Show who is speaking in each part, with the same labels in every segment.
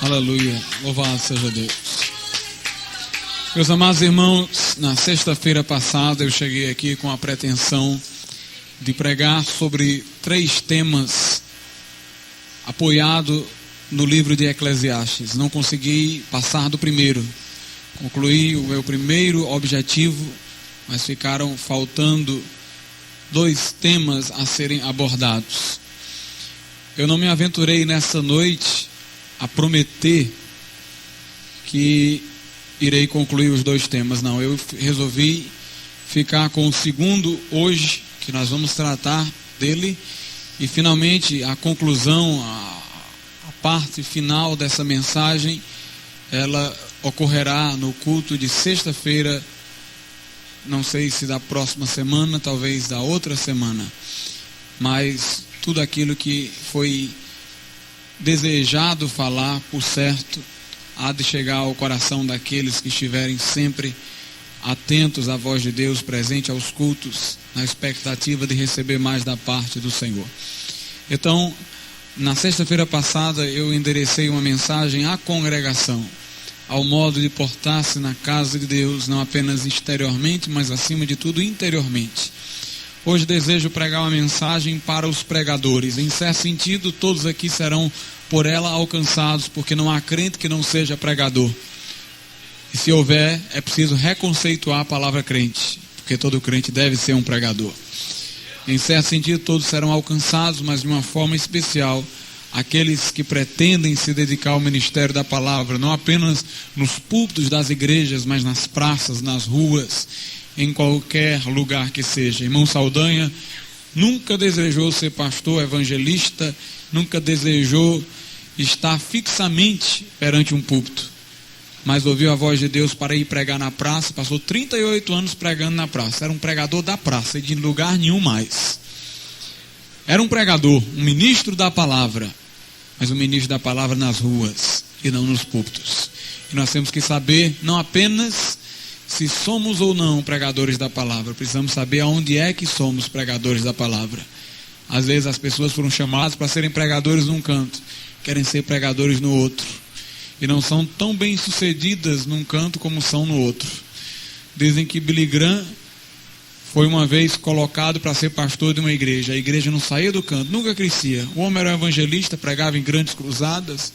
Speaker 1: Aleluia, louvado seja Deus. Meus amados irmãos, na sexta-feira passada eu cheguei aqui com a pretensão de pregar sobre 3 temas apoiado no livro de Eclesiastes. Não consegui passar do primeiro, concluí o meu primeiro objetivo, mas ficaram faltando 2 temas a serem abordados. Eu não me aventurei nessa noite a prometer que irei concluir os 2 temas, não. Eu resolvi ficar com o segundo hoje, que nós vamos tratar dele, e finalmente a conclusão, a parte final dessa mensagem, ela ocorrerá no culto de sexta-feira, não sei se da próxima semana, talvez da outra semana, mas tudo aquilo que foi desejado falar, por certo, há de chegar ao coração daqueles que estiverem sempre atentos à voz de Deus, presente aos cultos, na expectativa de receber mais da parte do Senhor. Então, na sexta-feira passada, eu enderecei uma mensagem à congregação, ao modo de portar-se na casa de Deus, não apenas exteriormente, mas acima de tudo interiormente. Hoje desejo pregar uma mensagem para os pregadores. Em certo sentido, todos aqui serão por ela alcançados, porque não há crente que não seja pregador. E se houver, é preciso reconceituar a palavra crente, porque todo crente deve ser um pregador. Em certo sentido, todos serão alcançados, mas de uma forma especial, aqueles que pretendem se dedicar ao ministério da palavra, não apenas nos púlpitos das igrejas, mas nas praças, nas ruas, em qualquer lugar que seja. Irmão Saldanha nunca desejou ser pastor, evangelista, nunca desejou estar fixamente perante um púlpito, mas ouviu a voz de Deus para ir pregar na praça. Passou 38 anos pregando na praça. Era um pregador da praça e de lugar nenhum mais. Era um pregador, um ministro da palavra, mas um ministro da palavra nas ruas e não nos púlpitos. E nós temos que saber não apenas se somos ou não pregadores da palavra, precisamos saber aonde é que somos pregadores da palavra. Às vezes as pessoas foram chamadas para serem pregadores num canto, querem ser pregadores no outro, e não são tão bem sucedidas num canto como são no outro. Dizem que Billy Graham foi uma vez colocado para ser pastor de uma igreja. A igreja não saía do canto, nunca crescia. O homem era um evangelista, pregava em grandes cruzadas,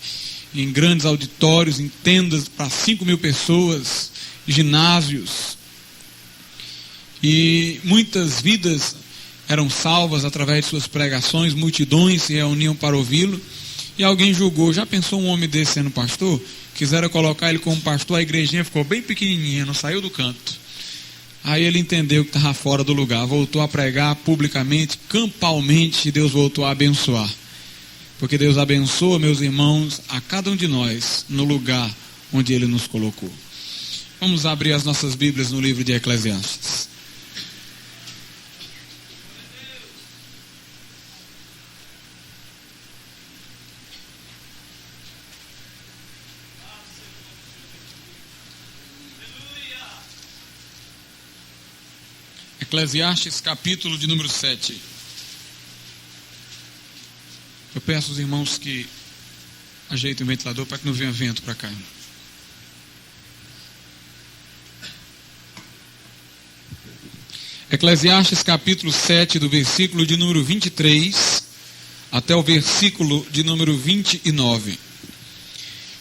Speaker 1: em grandes auditórios, em tendas para 5.000 pessoas, ginásios, e muitas vidas eram salvas através de suas pregações, multidões se reuniam para ouvi-lo, e alguém julgou: já pensou um homem desse sendo pastor? Quiseram colocar ele como pastor, a igrejinha ficou bem pequenininha, não saiu do canto. Aí ele entendeu que estava fora do lugar, voltou a pregar publicamente, campalmente, e Deus voltou a abençoar, porque Deus abençoa, meus irmãos, a cada um de nós no lugar onde Ele nos colocou. Vamos abrir as nossas Bíblias no livro de Eclesiastes. Eclesiastes, capítulo de número 7. Eu peço aos irmãos que ajeitem o ventilador para que não venha vento para cá. Eclesiastes capítulo 7, do versículo de número 23 até o versículo de número 29.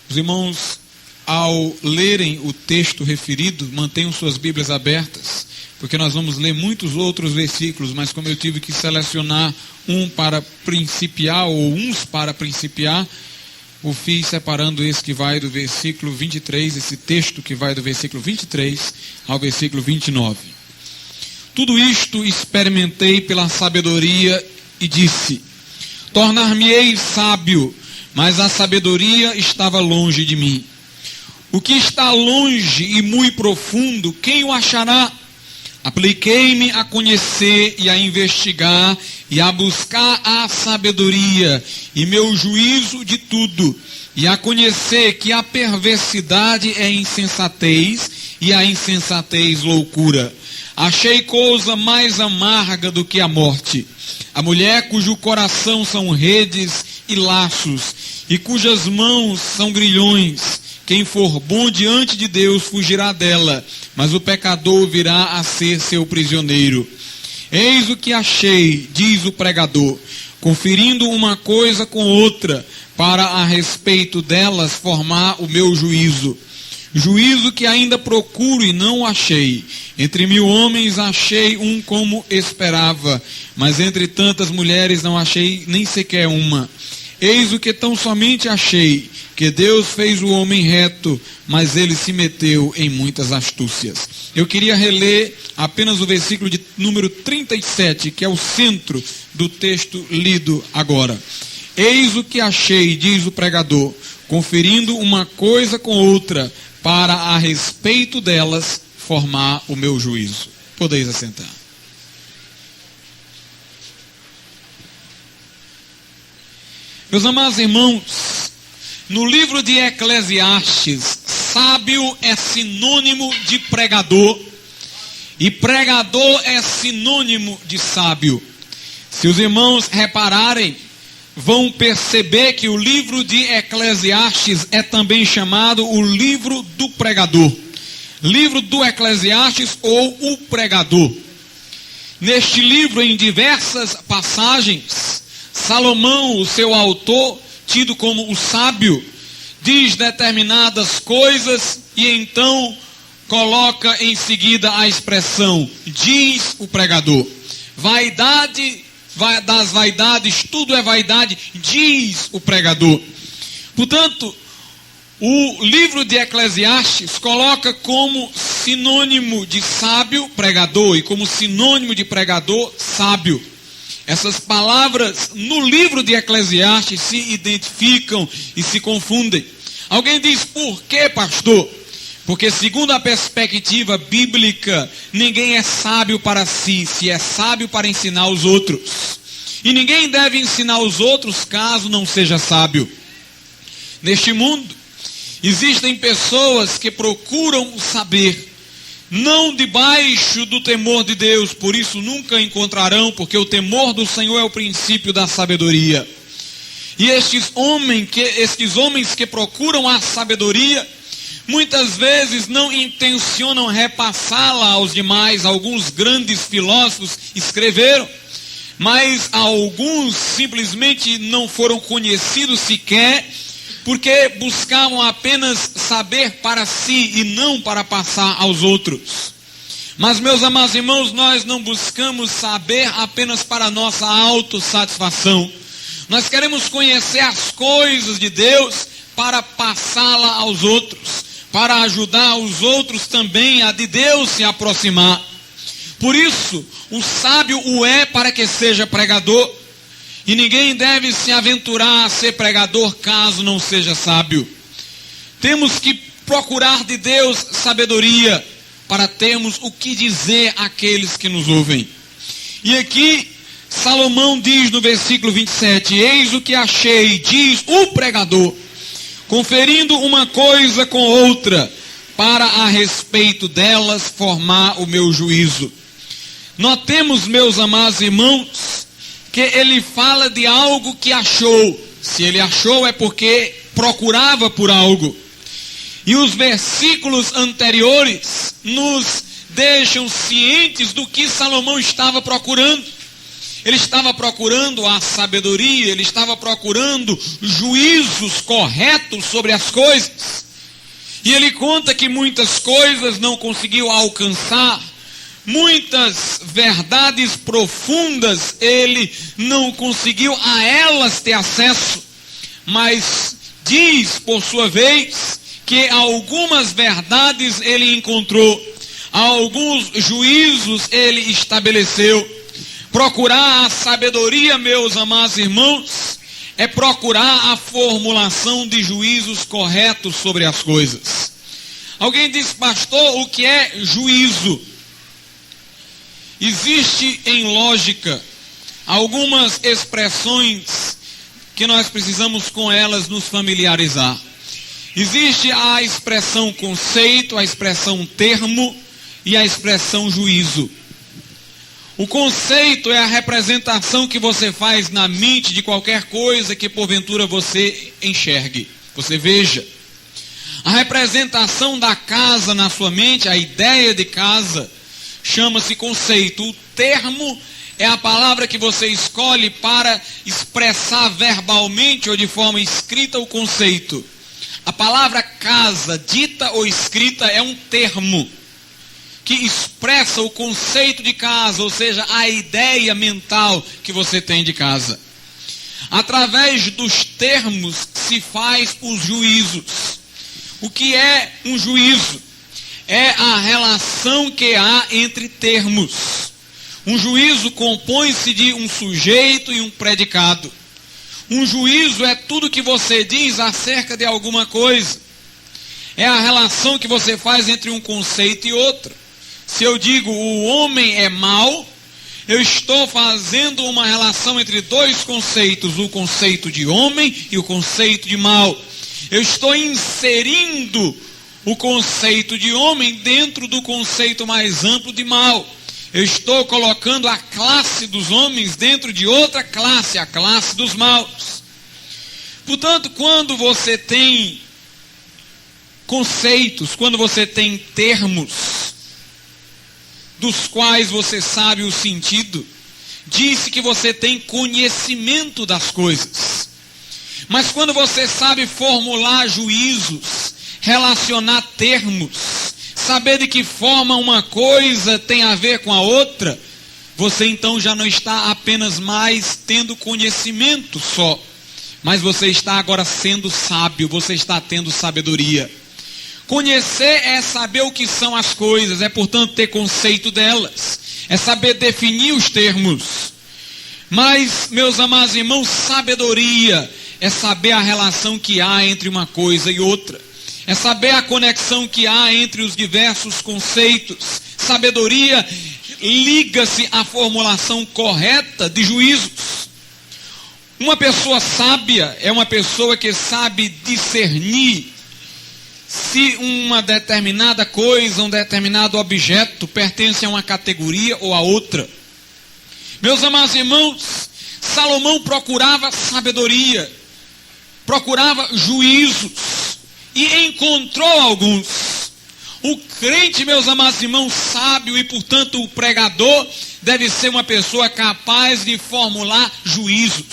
Speaker 1: Os irmãos, ao lerem o texto referido, mantenham suas Bíblias abertas, porque nós vamos ler muitos outros versículos, mas como eu tive que selecionar um para principiar, ou uns para principiar, o fiz separando esse que vai do versículo 23, esse texto que vai do versículo 23 ao versículo 29. Tudo isto experimentei pela sabedoria e disse: tornar-me-ei sábio, mas a sabedoria estava longe de mim. O que está longe e muito profundo, quem o achará? Apliquei-me a conhecer e a investigar e a buscar a sabedoria e meu juízo de tudo, e a conhecer que a perversidade é insensatez e a insensatez loucura. Achei coisa mais amarga do que a morte, a mulher cujo coração são redes e laços, e cujas mãos são grilhões. Quem for bom diante de Deus fugirá dela, mas o pecador virá a ser seu prisioneiro. Eis o que achei, diz o pregador, conferindo uma coisa com outra, para a respeito delas formar o meu juízo. Juízo que ainda procuro e não achei. Entre 1000 homens achei um como esperava, mas entre tantas mulheres não achei nem sequer uma. Eis o que tão somente achei, que Deus fez o homem reto, mas ele se meteu em muitas astúcias. Eu queria reler apenas o versículo de número 37, que é o centro do texto lido agora. Eis o que achei, diz o pregador, conferindo uma coisa com outra, para a respeito delas formar o meu juízo. Podeis assentar. Meus amados irmãos, no livro de Eclesiastes, sábio é sinônimo de pregador, e pregador é sinônimo de sábio. Se os irmãos repararem, vão perceber que o livro de Eclesiastes é também chamado o livro do pregador. Livro do Eclesiastes ou o pregador. Neste livro, em diversas passagens, Salomão, o seu autor, tido como o sábio, diz determinadas coisas e então coloca em seguida a expressão, diz o pregador. Das vaidades, tudo é vaidade, diz o pregador. Portanto, o livro de Eclesiastes coloca como sinônimo de sábio, pregador, e como sinônimo de pregador, sábio. Essas palavras no livro de Eclesiastes se identificam e se confundem. Alguém diz, por que, pastor? Porque segundo a perspectiva bíblica, ninguém é sábio para si, se é sábio para ensinar os outros. E ninguém deve ensinar os outros caso não seja sábio. Neste mundo, existem pessoas que procuram o saber, não debaixo do temor de Deus, por isso nunca encontrarão, porque o temor do Senhor é o princípio da sabedoria. E estes homens que procuram a sabedoria, muitas vezes não intencionam repassá-la aos demais. Alguns grandes filósofos escreveram, mas alguns simplesmente não foram conhecidos sequer, porque buscavam apenas saber para si e não para passar aos outros. Mas, meus amados irmãos, nós não buscamos saber apenas para nossa autossatisfação. Nós queremos conhecer as coisas de Deus para passá-la aos outros, para ajudar os outros também a de Deus se aproximar. Por isso, o sábio o é para que seja pregador, e ninguém deve se aventurar a ser pregador caso não seja sábio. Temos que procurar de Deus sabedoria para termos o que dizer àqueles que nos ouvem. E aqui, Salomão diz no versículo 27, eis o que achei, diz o pregador, conferindo uma coisa com outra, para a respeito delas formar o meu juízo. Notemos, meus amados irmãos, que ele fala de algo que achou. Se ele achou é porque procurava por algo. E os versículos anteriores nos deixam cientes do que Salomão estava procurando. Ele estava procurando a sabedoria, ele estava procurando juízos corretos sobre as coisas. E ele conta que muitas coisas não conseguiu alcançar, muitas verdades profundas ele não conseguiu a elas ter acesso, mas diz por sua vez que algumas verdades ele encontrou, alguns juízos ele estabeleceu. Procurar a sabedoria, meus amados irmãos, é procurar a formulação de juízos corretos sobre as coisas. Alguém diz, pastor, o que é juízo? Existe em lógica algumas expressões que nós precisamos com elas nos familiarizar. Existe a expressão conceito, a expressão termo e a expressão juízo. O conceito é a representação que você faz na mente de qualquer coisa que porventura você enxergue, você veja. A representação da casa na sua mente, a ideia de casa, chama-se conceito. O termo é a palavra que você escolhe para expressar verbalmente ou de forma escrita o conceito. A palavra casa, dita ou escrita, é um termo que expressa o conceito de casa, ou seja, a ideia mental que você tem de casa. Através dos termos se faz os juízos. O que é um juízo? É a relação que há entre termos. Um juízo compõe-se de um sujeito e um predicado. Um juízo é tudo que você diz acerca de alguma coisa. É a relação que você faz entre um conceito e outro. Se eu digo o homem é mau, eu estou fazendo uma relação entre dois conceitos, o conceito de homem e o conceito de mau. Eu estou inserindo o conceito de homem dentro do conceito mais amplo de mal. Eu estou colocando a classe dos homens dentro de outra classe, a classe dos maus. Portanto, quando você tem conceitos, quando você tem termos, dos quais você sabe o sentido, diz que você tem conhecimento das coisas. Mas quando você sabe formular juízos, relacionar termos, saber de que forma uma coisa tem a ver com a outra, você então já não está apenas mais tendo conhecimento só, mas você está agora sendo sábio, você está tendo sabedoria. Conhecer é saber o que são as coisas, é portanto ter conceito delas, é saber definir os termos. Mas, meus amados irmãos, sabedoria é saber a relação que há entre uma coisa e outra. É saber a conexão que há entre os diversos conceitos. Sabedoria liga-se à formulação correta de juízos. Uma pessoa sábia é uma pessoa que sabe discernir se uma determinada coisa, um determinado objeto pertence a uma categoria ou a outra. Meus amados irmãos, Salomão procurava sabedoria, procurava juízos e encontrou alguns. O crente, meus amados irmãos, sábio e portanto o pregador deve ser uma pessoa capaz de formular juízos,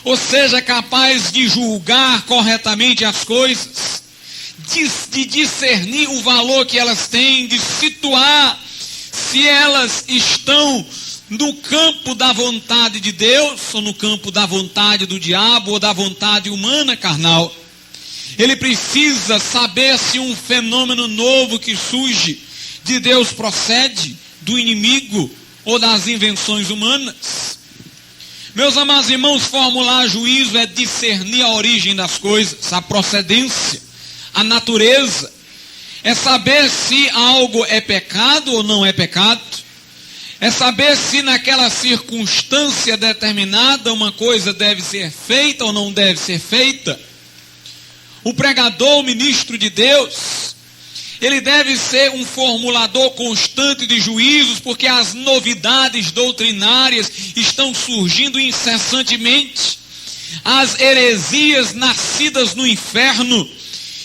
Speaker 1: ou seja, capaz de julgar corretamente as coisas, de discernir o valor que elas têm, de situar se elas estão no campo da vontade de Deus, ou no campo da vontade do diabo, ou da vontade humana carnal. Ele precisa saber se um fenômeno novo que surge de Deus procede do inimigo ou das invenções humanas. Meus amados irmãos, formular juízo é discernir a origem das coisas, a procedência, a natureza. É saber se algo é pecado ou não é pecado. É saber se naquela circunstância determinada uma coisa deve ser feita ou não deve ser feita. O pregador, o ministro de Deus, ele deve ser um formulador constante de juízos, porque as novidades doutrinárias estão surgindo incessantemente. As heresias nascidas no inferno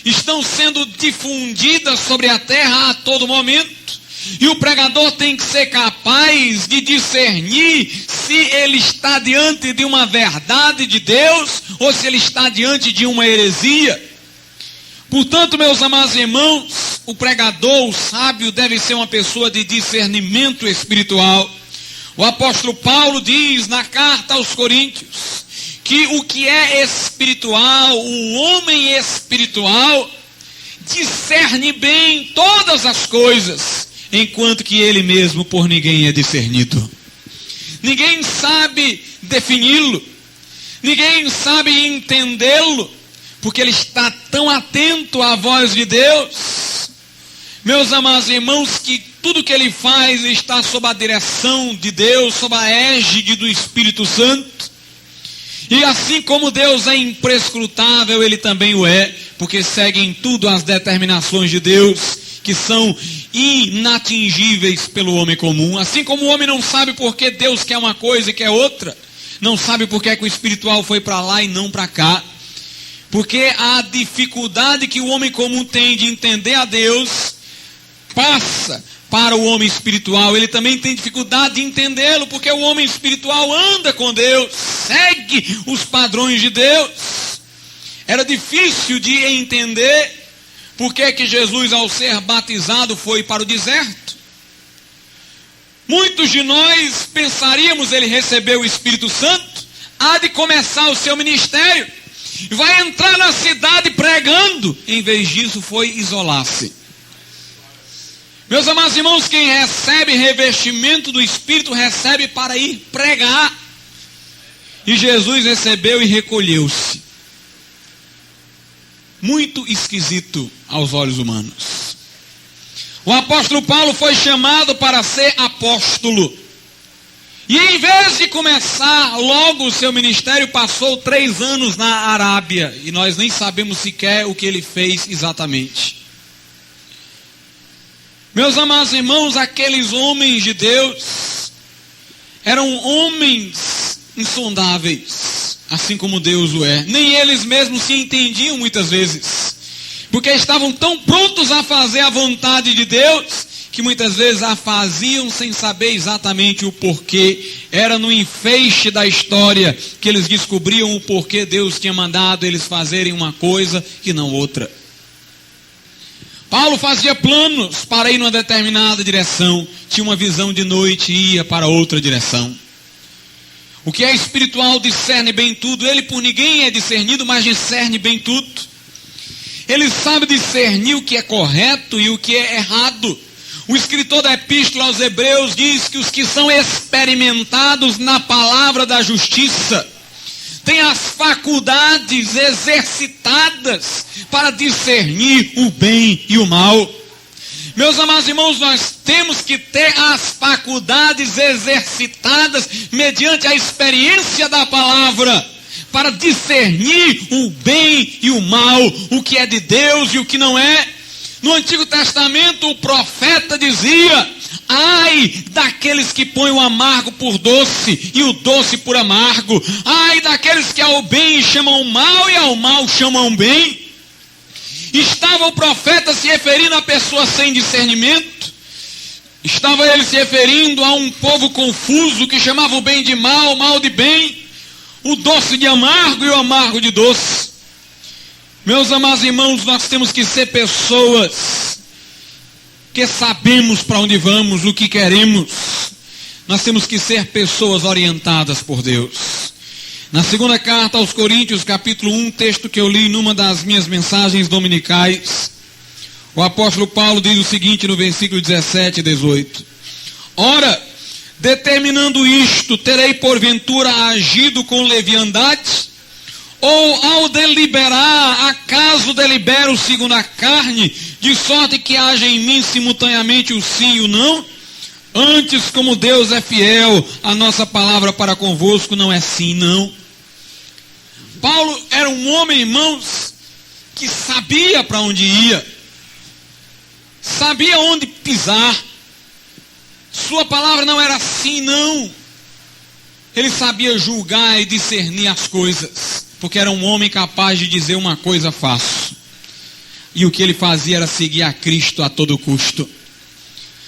Speaker 1: estão sendo difundidas sobre a terra a todo momento. E o pregador tem que ser capaz de discernir se ele está diante de uma verdade de Deus ou se ele está diante de uma heresia. Portanto, meus amados irmãos, o pregador, o sábio, deve ser uma pessoa de discernimento espiritual. O apóstolo Paulo diz na carta aos Coríntios que o que é espiritual, o homem espiritual, discerne bem todas as coisas, enquanto que ele mesmo por ninguém é discernido. Ninguém sabe defini-lo, ninguém sabe entendê-lo, porque ele está tão atento à voz de Deus. Meus amados irmãos, que tudo que ele faz está sob a direção de Deus, sob a égide do Espírito Santo. E assim como Deus é imprescrutável, ele também o é, porque segue em tudo as determinações de Deus, que são inatingíveis pelo homem comum. Assim como o homem não sabe por que Deus quer uma coisa e quer outra, não sabe por que o espiritual foi para lá e não para cá. Porque a dificuldade que o homem comum tem de entender a Deus passa para o homem espiritual. Ele também tem dificuldade de entendê-lo, porque o homem espiritual anda com Deus, segue os padrões de Deus. Era difícil de entender por que Jesus, ao ser batizado, foi para o deserto. Muitos de nós pensaríamos, ele recebeu o Espírito Santo, há de começar o seu ministério, vai entrar na cidade pregando. Em vez disso, foi isolar-se. Meus amados irmãos, quem recebe revestimento do Espírito, recebe para ir pregar. E Jesus recebeu e recolheu-se. Muito esquisito aos olhos humanos. O apóstolo Paulo foi chamado para ser apóstolo. E em vez de começar logo o seu ministério, passou 3 anos na Arábia. E nós nem sabemos sequer o que ele fez exatamente. Meus amados irmãos, aqueles homens de Deus eram homens insondáveis, assim como Deus o é. Nem eles mesmos se entendiam muitas vezes, porque estavam tão prontos a fazer a vontade de Deus, que muitas vezes a faziam sem saber exatamente o porquê. Era no enfeixe da história que eles descobriam o porquê Deus tinha mandado eles fazerem uma coisa e não outra. Paulo fazia planos para ir numa determinada direção, tinha uma visão de noite e ia para outra direção. O que é espiritual discerne bem tudo, ele por ninguém é discernido, mas discerne bem tudo. Ele sabe discernir o que é correto e o que é errado. O escritor da Epístola aos Hebreus diz que os que são experimentados na palavra da justiça têm as faculdades exercitadas para discernir o bem e o mal. Meus amados irmãos, nós temos que ter as faculdades exercitadas mediante a experiência da palavra para discernir o bem e o mal, o que é de Deus e o que não é. No Antigo Testamento o profeta dizia: ai daqueles que põem o amargo por doce e o doce por amargo. Ai daqueles que ao bem chamam mal e ao mal chamam bem. Estava o profeta se referindo a pessoas sem discernimento? Estava ele se referindo a um povo confuso que chamava o bem de mal, o mal de bem, o doce de amargo e o amargo de doce? Meus amados irmãos, nós temos que ser pessoas que sabemos para onde vamos, o que queremos. Nós temos que ser pessoas orientadas por Deus. Na segunda carta aos Coríntios, capítulo 1, texto que eu li numa das minhas mensagens dominicais, o apóstolo Paulo diz o seguinte no versículo 17 e 18: ora, determinando isto, terei porventura agido com leviandade? Ou ao deliberar, acaso delibero segundo a carne, de sorte que haja em mim simultaneamente o sim e o não? Antes, como Deus é fiel, a nossa palavra para convosco não é sim, não. Paulo era um homem, irmãos, que sabia para onde ia, sabia onde pisar. Sua palavra não era sim, não. Ele sabia julgar e discernir as coisas, porque era um homem capaz de dizer uma coisa faço. E o que ele fazia era seguir a Cristo a todo custo.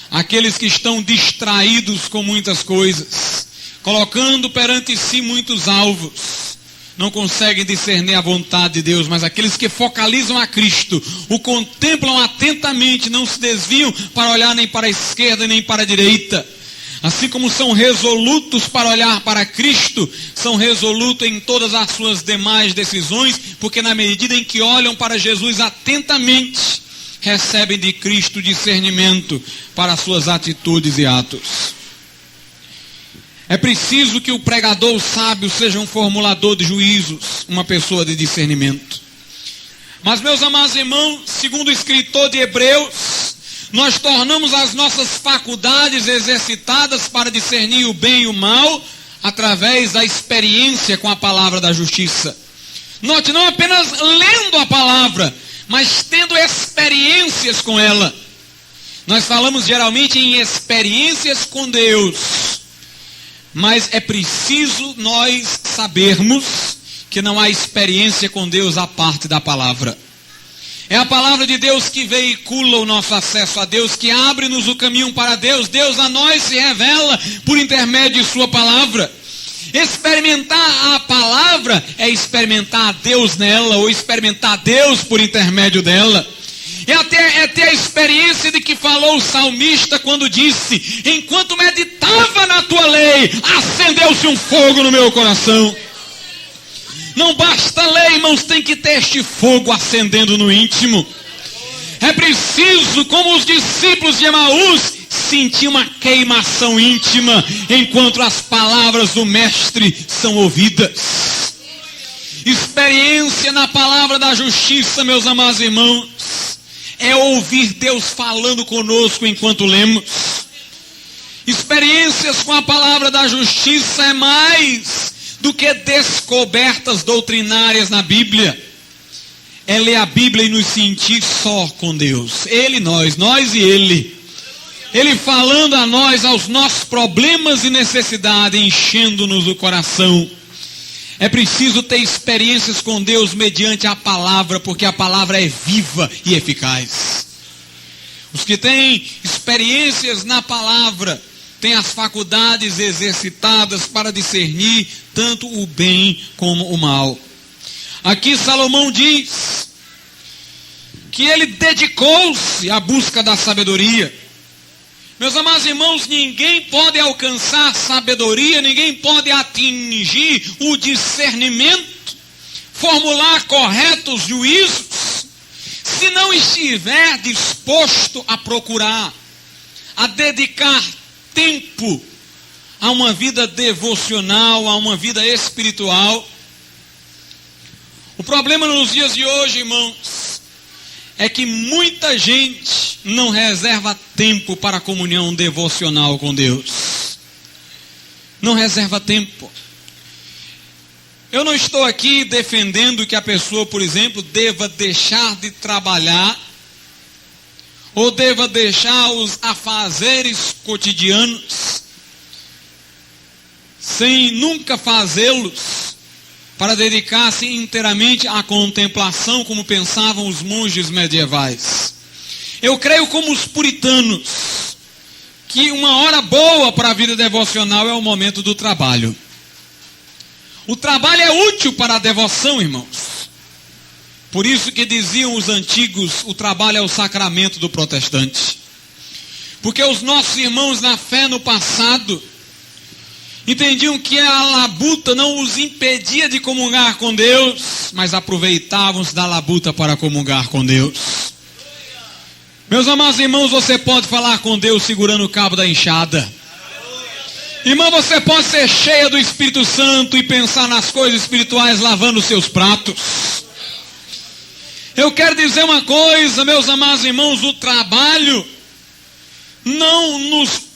Speaker 1: Aqueles que estão distraídos com muitas coisas, colocando perante si muitos alvos, não conseguem discernir a vontade de Deus. Mas aqueles que focalizam a Cristo, o contemplam atentamente, não se desviam para olhar nem para a esquerda nem para a direita. Assim como são resolutos para olhar para Cristo, são resolutos em todas as suas demais decisões, porque na medida em que olham para Jesus atentamente, recebem de Cristo discernimento para suas atitudes e atos. É preciso que o pregador sábio seja um formulador de juízos, uma pessoa de discernimento. Mas, meus amados irmãos, segundo o escritor de Hebreus, nós tornamos as nossas faculdades exercitadas para discernir o bem e o mal através da experiência com a palavra da justiça. Note, não apenas lendo a palavra, mas tendo experiências com ela. Nós falamos geralmente em experiências com Deus, mas é preciso nós sabermos que não há experiência com Deus à parte da palavra. É a palavra de Deus que veicula o nosso acesso a Deus, que abre-nos o caminho para Deus. Deus a nós se revela por intermédio de sua palavra. Experimentar a palavra é experimentar a Deus nela, ou experimentar Deus por intermédio dela. É ter a experiência de que falou o salmista quando disse: enquanto meditava na tua lei, acendeu-se um fogo no meu coração. Não basta lei, irmãos, tem que ter este fogo acendendo no íntimo. É preciso, como os discípulos de Emaús, sentir uma queimação íntima enquanto as palavras do Mestre são ouvidas. Experiência na palavra da justiça, meus amados irmãos, é ouvir Deus falando conosco enquanto lemos. Experiências com a palavra da justiça é mais do que descobertas doutrinárias na Bíblia. É ler a Bíblia e nos sentir só com Deus. Ele, nós e Ele. Ele falando a nós, aos nossos problemas e necessidades, enchendo-nos o coração. É preciso ter experiências com Deus mediante a palavra, porque a palavra é viva e eficaz. Os que têm experiências na palavra têm as faculdades exercitadas para discernir tanto o bem como o mal. Aqui Salomão diz que ele dedicou-se à busca da sabedoria. Meus amados irmãos, ninguém pode alcançar sabedoria, ninguém pode atingir o discernimento, formular corretos juízos, se não estiver disposto a procurar, a dedicar tempo a uma vida devocional, a uma vida espiritual. O problema nos dias de hoje, irmãos, é que muita gente não reserva tempo para a comunhão devocional com Deus. Não reserva tempo. Eu não estou aqui defendendo que a pessoa, por exemplo, deva deixar de trabalhar, ou deva deixar os afazeres cotidianos, sem nunca fazê-los, para dedicar-se inteiramente à contemplação, como pensavam os monges medievais. Eu creio, como os puritanos, que uma hora boa para a vida devocional é o momento do trabalho. O trabalho é útil para a devoção, irmãos. Por isso que diziam os antigos, o trabalho é o sacramento do protestante. Porque os nossos irmãos na fé no passado entendiam que a labuta não os impedia de comungar com Deus, mas aproveitavam-se da labuta para comungar com Deus. Meus amados irmãos, você pode falar com Deus segurando o cabo da enxada. Irmão, você pode ser cheia do Espírito Santo e pensar nas coisas espirituais lavando os seus pratos. Eu quero dizer uma coisa, meus amados irmãos, o trabalho não nos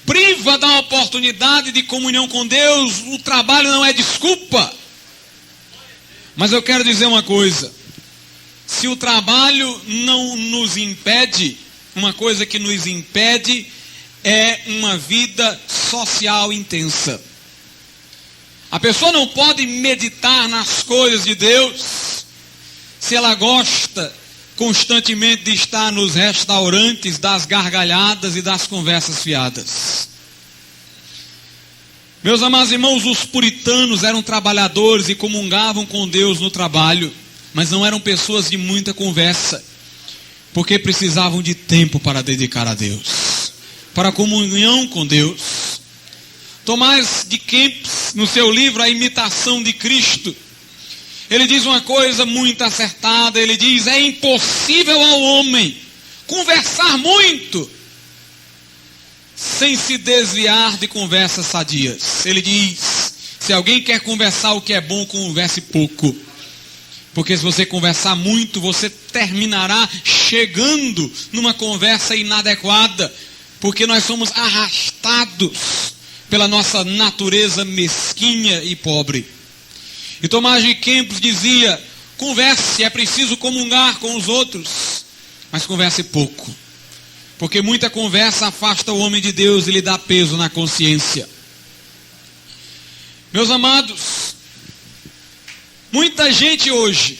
Speaker 1: priva da oportunidade de comunhão com Deus, o trabalho não é desculpa. Mas eu quero dizer uma coisa, se o trabalho não nos impede, uma coisa que nos impede é uma vida social intensa. A pessoa não pode meditar nas coisas de Deus se ela gosta constantemente de estar nos restaurantes das gargalhadas e das conversas fiadas. Meus amados irmãos, os puritanos eram trabalhadores e comungavam com Deus no trabalho, mas não eram pessoas de muita conversa, porque precisavam de tempo para dedicar a Deus, para a comunhão com Deus. Tomás de Kempis, no seu livro A Imitação de Cristo, ele diz uma coisa muito acertada, ele diz: é impossível ao homem conversar muito sem se desviar de conversas sadias. Ele diz: se alguém quer conversar o que é bom, converse pouco. Porque se você conversar muito, você terminará chegando numa conversa inadequada. Porque nós somos arrastados pela nossa natureza mesquinha e pobre. E Tomás de Kempis dizia: converse, é preciso comungar com os outros, mas converse pouco. Porque muita conversa afasta o homem de Deus e lhe dá peso na consciência. Meus amados, muita gente hoje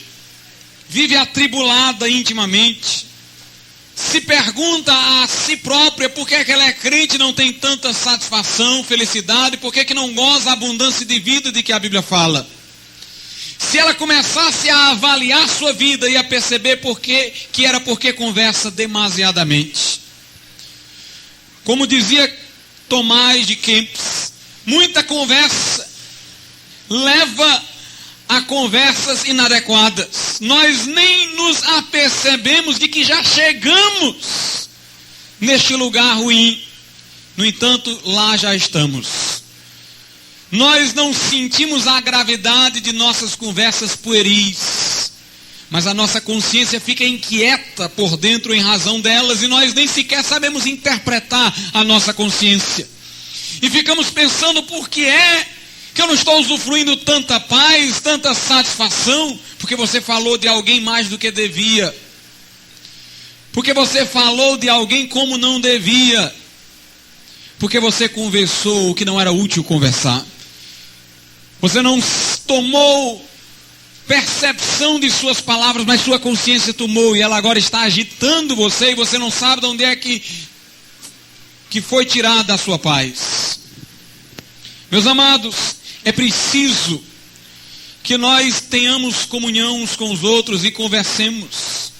Speaker 1: vive atribulada intimamente, se pergunta a si própria por que é que ela é crente e não tem tanta satisfação, felicidade, por que é que não goza a abundância de vida de que a Bíblia fala. Se ela começasse a avaliar sua vida, ia perceber que era porque conversa demasiadamente. Como dizia Tomás de Kempis, muita conversa leva a conversas inadequadas. Nós nem nos apercebemos de que já chegamos neste lugar ruim. No entanto, lá já estamos. Nós não sentimos a gravidade de nossas conversas pueris, mas a nossa consciência fica inquieta por dentro em razão delas, e nós nem sequer sabemos interpretar a nossa consciência. E ficamos pensando, por que é que eu não estou usufruindo tanta paz, tanta satisfação? Porque você falou de alguém mais do que devia. Porque você falou de alguém como não devia. Porque você conversou o que não era útil conversar. Você não tomou percepção de suas palavras, mas sua consciência tomou, e ela agora está agitando você, e você não sabe de onde é que foi tirada a sua paz. Meus amados, é preciso que nós tenhamos comunhão uns com os outros e conversemos.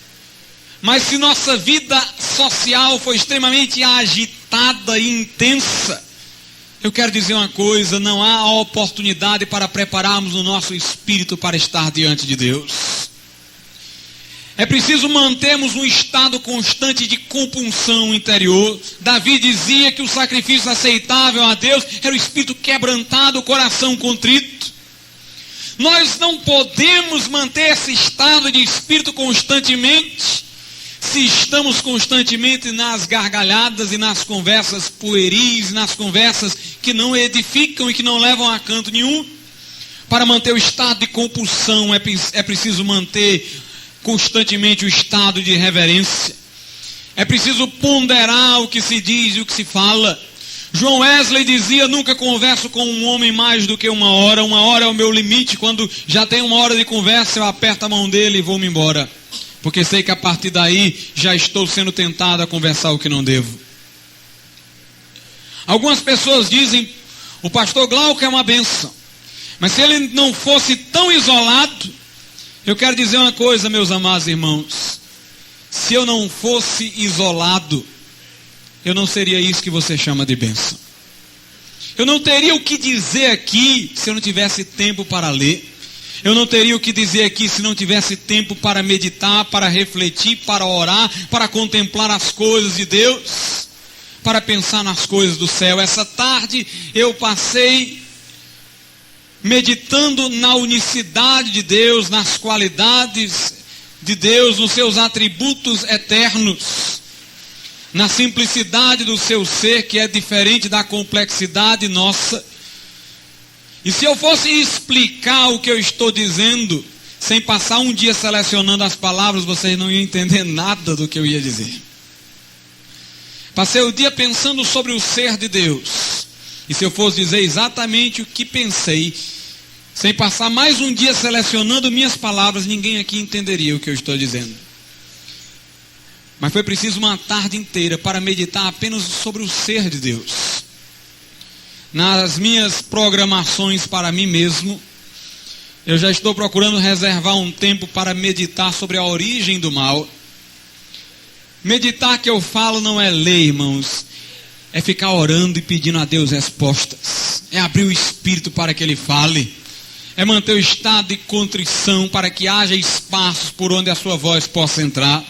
Speaker 1: Mas se nossa vida social for extremamente agitada e intensa, eu quero dizer uma coisa: não há oportunidade para prepararmos o nosso espírito para estar diante de Deus. É preciso mantermos um estado constante de compunção interior. Davi dizia que o sacrifício aceitável a Deus era o espírito quebrantado, o coração contrito. Nós não podemos manter esse estado de espírito constantemente se estamos constantemente nas gargalhadas e nas conversas pueris, nas conversas que não edificam e que não levam a canto nenhum. Para manter o estado de compulsão é preciso manter constantemente o estado de reverência. É preciso ponderar o que se diz e o que se fala. João Wesley dizia: nunca converso com um homem mais do que uma hora é o meu limite. Quando já tem uma hora de conversa, eu aperto a mão dele e vou-me embora, porque sei que a partir daí já estou sendo tentado a conversar o que não devo. Algumas pessoas dizem: o pastor Glauco é uma bênção, mas se ele não fosse tão isolado... Eu quero dizer uma coisa, meus amados irmãos: se eu não fosse isolado, eu não seria isso que você chama de bênção. Eu não teria o que dizer aqui se eu não tivesse tempo para ler. Eu não teria o que dizer aqui se não tivesse tempo para meditar, para refletir, para orar, para contemplar as coisas de Deus, para pensar nas coisas do céu. Essa tarde eu passei meditando na unicidade de Deus, nas qualidades de Deus, nos seus atributos eternos, na simplicidade do seu ser, que é diferente da complexidade nossa. E se eu fosse explicar o que eu estou dizendo, sem passar um dia selecionando as palavras, vocês não iam entender nada do que eu ia dizer. Passei o dia pensando sobre o ser de Deus. E se eu fosse dizer exatamente o que pensei, sem passar mais um dia selecionando minhas palavras, ninguém aqui entenderia o que eu estou dizendo. Mas foi preciso uma tarde inteira para meditar apenas sobre o ser de Deus. Nas minhas programações para mim mesmo, eu já estou procurando reservar um tempo para meditar sobre a origem do mal. Meditar que eu falo não é ler, irmãos. É ficar orando e pedindo a Deus respostas. É abrir o espírito para que Ele fale. É manter o estado de contrição para que haja espaços por onde a sua voz possa entrar.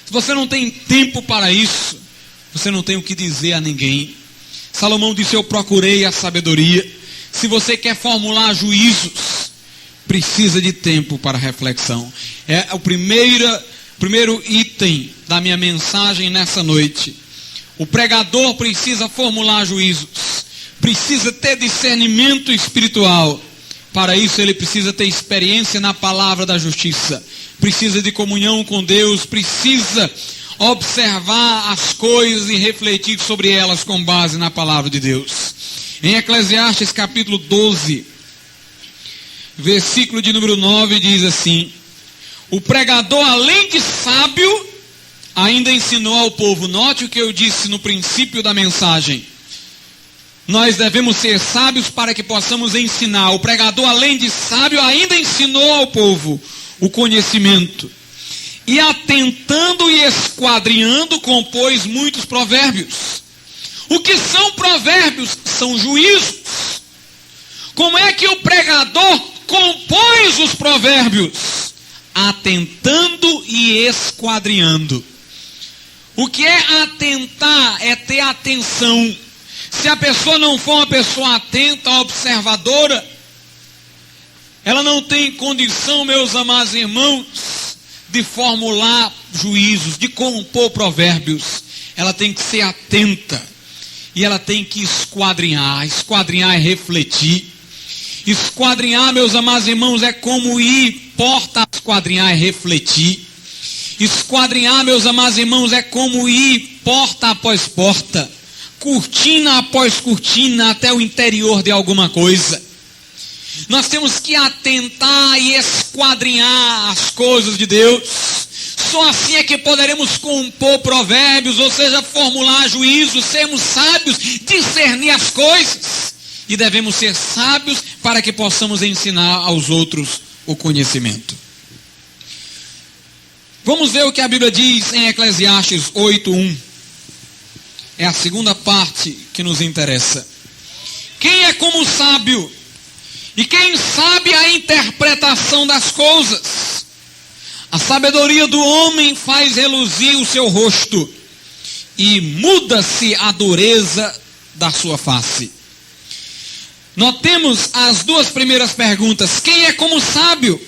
Speaker 1: Se você não tem tempo para isso, você não tem o que dizer a ninguém. Salomão disse: eu procurei a sabedoria. Se você quer formular juízos, precisa de tempo para reflexão. É o primeiro item da minha mensagem nessa noite. O pregador precisa formular juízos, precisa ter discernimento espiritual. Para isso ele precisa ter experiência na palavra da justiça, precisa de comunhão com Deus, precisa observar as coisas e refletir sobre elas com base na palavra de Deus. Em Eclesiastes capítulo 12, versículo de número 9, diz assim: o pregador, além de sábio, ainda ensinou ao povo. Note o que eu disse no princípio da mensagem. Nós devemos ser sábios para que possamos ensinar. O pregador, além de sábio, ainda ensinou ao povo o conhecimento. E atentando e esquadrinhando, compôs muitos provérbios. O que são provérbios? São juízos. Como é que o pregador compôs os provérbios? Atentando e esquadrinhando. O que é atentar? É ter atenção. Se a pessoa não for uma pessoa atenta, observadora, ela não tem condição, meus amados irmãos, de formular juízos, de compor provérbios. Ela tem que ser atenta. E ela tem que esquadrinhar. Esquadrinhar é refletir. Esquadrinhar, meus amados irmãos, é como ir porta a esquadrinhar é refletir. Esquadrinhar, meus amados irmãos, é como ir porta após porta, cortina após cortina, até o interior de alguma coisa. Nós temos que atentar e esquadrinhar as coisas de Deus. Só assim é que poderemos compor provérbios, ou seja, formular juízos, sermos sábios, discernir as coisas. E devemos ser sábios para que possamos ensinar aos outros o conhecimento. Vamos ver o que a Bíblia diz em Eclesiastes 8:1. É a segunda parte que nos interessa. Quem é como sábio? E quem sabe a interpretação das coisas? A sabedoria do homem faz reluzir o seu rosto, e muda-se a dureza da sua face. Notemos as duas primeiras perguntas. Quem é como sábio?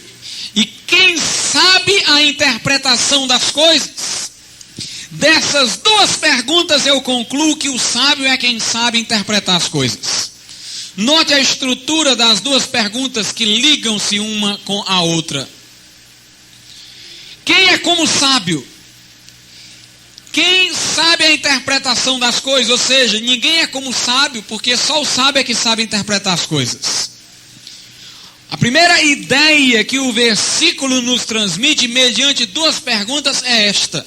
Speaker 1: E quem sabe a interpretação das coisas? Dessas duas perguntas eu concluo que o sábio é quem sabe interpretar as coisas. Note a estrutura das duas perguntas que ligam-se uma com a outra. Quem é como sábio? Quem sabe a interpretação das coisas? Ou seja, ninguém é como sábio, porque só o sábio é que sabe interpretar as coisas. A primeira ideia que o versículo nos transmite, mediante duas perguntas, é esta: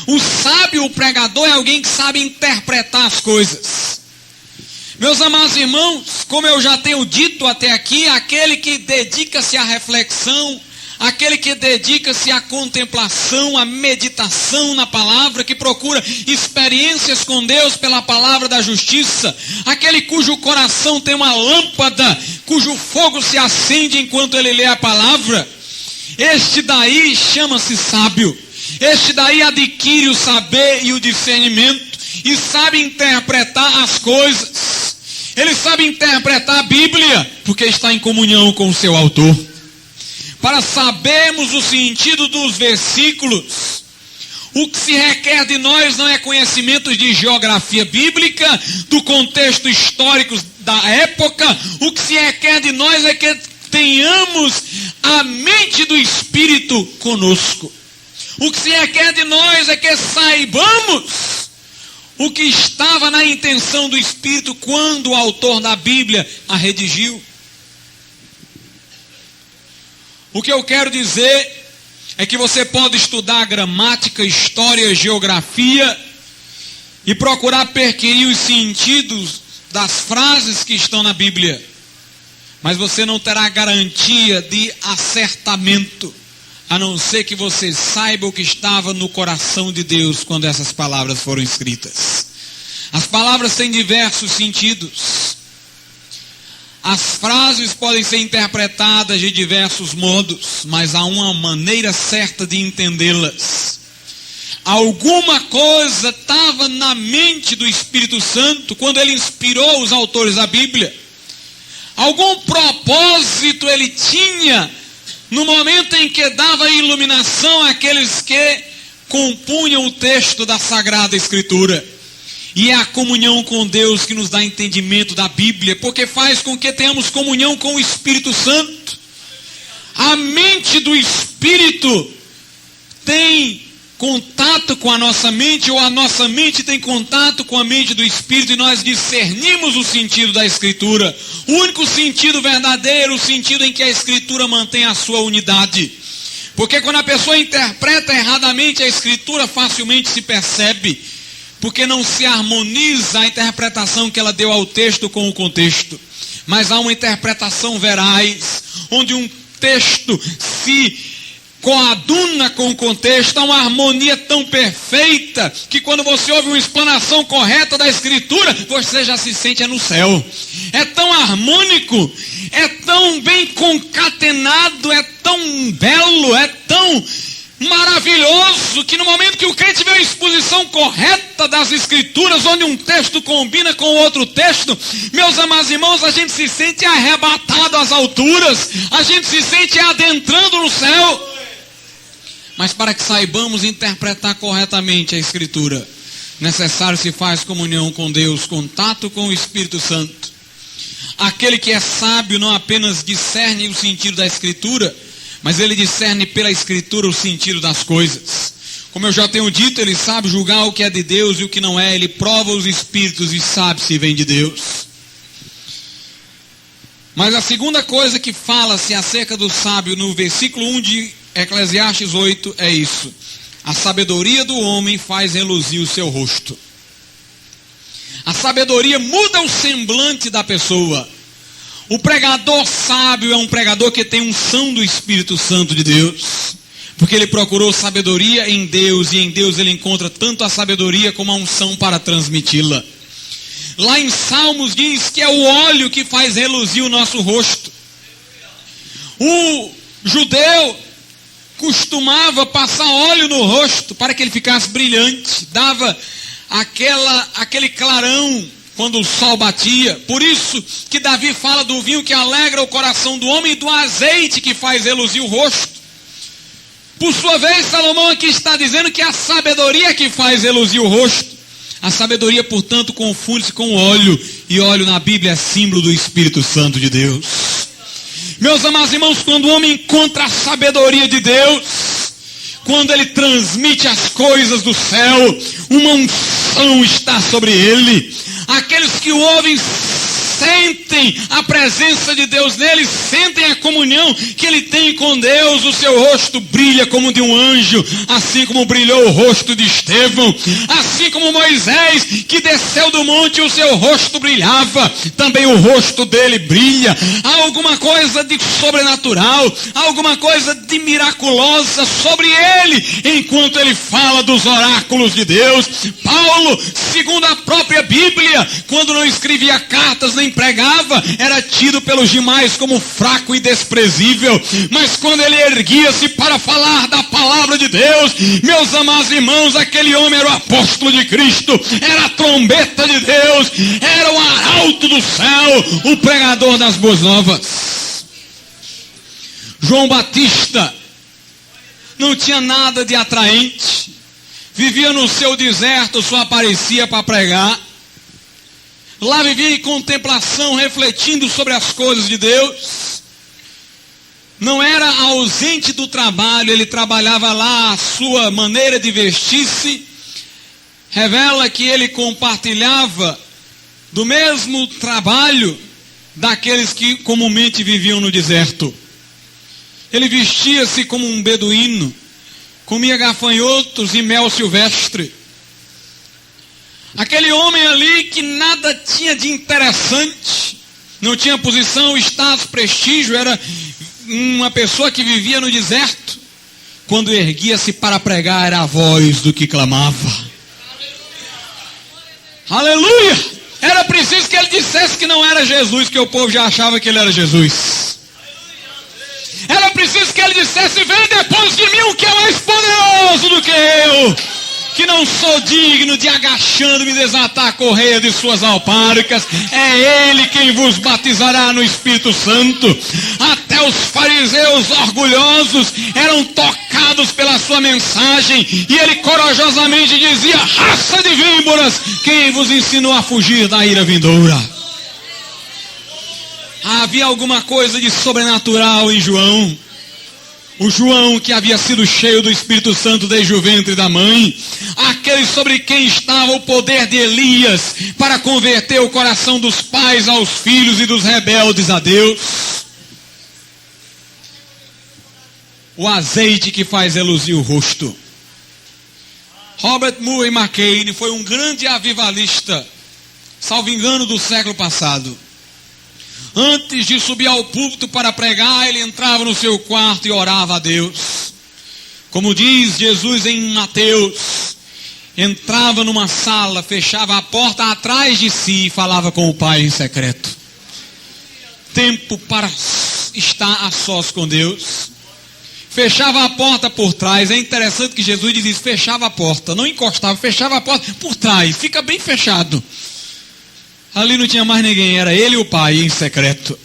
Speaker 1: o sábio, o pregador, é alguém que sabe interpretar as coisas. Meus amados irmãos, como eu já tenho dito até aqui, aquele que dedica-se à reflexão, aquele que dedica-se à contemplação, à meditação na palavra, que procura experiências com Deus pela palavra da justiça, aquele cujo coração tem uma lâmpada, cujo fogo se acende enquanto ele lê a palavra, este daí chama-se sábio. Este daí adquire o saber e o discernimento e sabe interpretar as coisas. Ele sabe interpretar a Bíblia porque está em comunhão com o seu autor. Para sabermos o sentido dos versículos, o que se requer de nós não é conhecimento de geografia bíblica, do contexto histórico da época. O que se requer de nós é que tenhamos a mente do Espírito conosco. O que se requer de nós é que saibamos o que estava na intenção do Espírito quando o autor da Bíblia a redigiu. O que eu quero dizer é que você pode estudar gramática, história, geografia e procurar perquirir os sentidos das frases que estão na Bíblia, mas você não terá garantia de acertamento, a não ser que você saiba o que estava no coração de Deus quando essas palavras foram escritas. As palavras têm diversos sentidos. As frases podem ser interpretadas de diversos modos, mas há uma maneira certa de entendê-las. Alguma coisa estava na mente do Espírito Santo quando ele inspirou os autores da Bíblia. Algum propósito ele tinha no momento em que dava iluminação àqueles que compunham o texto da Sagrada Escritura. E é a comunhão com Deus que nos dá entendimento da Bíblia, porque faz com que tenhamos comunhão com o Espírito Santo. A mente do Espírito tem contato contato com a nossa mente, ou a nossa mente tem contato com a mente do Espírito, e nós discernimos o sentido da Escritura. O único sentido verdadeiro, o sentido em que a Escritura mantém a sua unidade. Porque quando a pessoa interpreta erradamente a Escritura, facilmente se percebe, porque não se harmoniza a interpretação que ela deu ao texto com o contexto. Mas há uma interpretação veraz, onde um texto se coaduna com o contexto, há uma harmonia tão perfeita, que quando você ouve uma explanação correta da Escritura, você já se sente no céu. É tão harmônico, é tão bem concatenado, é tão belo, é tão maravilhoso, que no momento que o crente vê a exposição correta das Escrituras, onde um texto combina com outro texto, meus amados irmãos, a gente se sente arrebatado às alturas, a gente se sente adentrando no céu. Mas para que saibamos interpretar corretamente a Escritura, necessário se faz comunhão com Deus, contato com o Espírito Santo. Aquele que é sábio não apenas discerne o sentido da Escritura, mas ele discerne pela Escritura o sentido das coisas. Como eu já tenho dito, ele sabe julgar o que é de Deus e o que não é. Ele prova os espíritos e sabe se vem de Deus. Mas a segunda coisa que fala-se acerca do sábio no versículo 1 de Eclesiastes 8 é isso: a sabedoria do homem faz reluzir o seu rosto. A sabedoria muda o semblante da pessoa. O pregador sábio é um pregador que tem unção do Espírito Santo de Deus, porque ele procurou sabedoria em Deus, e em Deus ele encontra tanto a sabedoria como a unção para transmiti-la. Lá em Salmos diz que é o óleo que faz reluzir o nosso rosto. O judeu costumava passar óleo no rosto para que ele ficasse brilhante, dava aquele clarão quando o sol batia. Por isso que Davi fala do vinho que alegra o coração do homem e do azeite que faz reluzir o rosto. Por sua vez, Salomão aqui está dizendo que a sabedoria que faz reluzir o rosto. A sabedoria, portanto, confunde-se com o óleo, e óleo na Bíblia é símbolo do Espírito Santo de Deus. Meus amados irmãos, quando o homem encontra a sabedoria de Deus, quando ele transmite as coisas do céu, uma unção está sobre ele. Aqueles que o ouvem sentem a presença de Deus nele, sentem a comunhão que ele tem com Deus. O seu rosto brilha como de um anjo, assim como brilhou o rosto de Estevão. Assim como Moisés, que desceu do monte, o seu rosto brilhava, também o rosto dele brilha. Há alguma coisa de sobrenatural, há alguma coisa de miraculosa sobre ele, enquanto ele fala dos oráculos de Deus. Paulo, segundo a própria Bíblia, quando não escrevia cartas nem pregava, era tido pelos demais como fraco e desprezível. Mas quando ele erguia-se para falar da palavra de Deus, meus amados irmãos, aquele homem era o apóstolo de Cristo, era a trombeta de Deus, era o arauto do céu, o pregador das boas novas. João Batista não tinha nada de atraente, vivia no seu deserto, só aparecia para pregar. Lá vivia em contemplação, refletindo sobre as coisas de Deus. Não era ausente do trabalho, ele trabalhava lá. A sua maneira de vestir-se revela que ele compartilhava do mesmo trabalho daqueles que comumente viviam no deserto. Ele vestia-se como um beduíno, comia gafanhotos e mel silvestre. Aquele homem ali que nada tinha de interessante, não tinha posição, status, prestígio, era uma pessoa que vivia no deserto. Quando erguia-se para pregar, era a voz do que clamava. Aleluia! Era preciso que ele dissesse que não era Jesus, que o povo já achava que ele era Jesus. Era preciso que ele dissesse: vem depois de mim o que é mais poderoso do que eu, que não sou digno de, agachando-me, desatar a correia de suas alpáricas. É Ele quem vos batizará no Espírito Santo. Até os fariseus orgulhosos eram tocados pela sua mensagem, e ele corajosamente dizia: raça de víboras, quem vos ensinou a fugir da ira vindoura? Havia alguma coisa de sobrenatural em João. O João, que havia sido cheio do Espírito Santo desde o ventre da mãe. Aquele sobre quem estava o poder de Elias para converter o coração dos pais aos filhos e dos rebeldes a Deus. O azeite que faz reluzir o rosto. Robert Murray McCain foi um grande avivalista, salvo engano, do século passado. Antes de subir ao púlpito para pregar, ele entrava no seu quarto e orava a Deus. Como diz Jesus em Mateus, entrava numa sala, fechava a porta atrás de si e falava com o Pai em secreto. Tempo para estar a sós com Deus. Fechava a porta por trás. É interessante que Jesus diz isso, fechava a porta, não encostava, fechava a porta por trás, fica bem fechado. Ali não tinha mais ninguém, era ele e o Pai em secreto.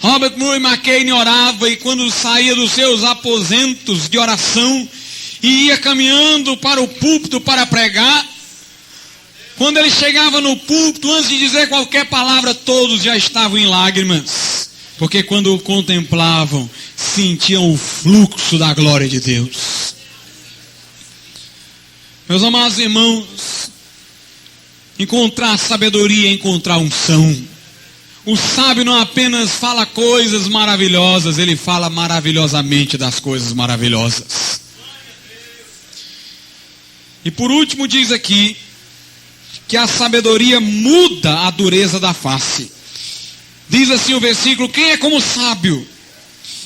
Speaker 1: Robert Murray McCain orava e quando saía dos seus aposentos de oração e ia caminhando para o púlpito para pregar, quando ele chegava no púlpito, antes de dizer qualquer palavra, todos já estavam em lágrimas, porque quando o contemplavam, sentiam o fluxo da glória de Deus. Meus amados irmãos, encontrar sabedoria é encontrar unção. O sábio não apenas fala coisas maravilhosas, ele fala maravilhosamente das coisas maravilhosas. E por último diz aqui que a sabedoria muda a dureza da face. Diz assim o versículo: quem é como sábio?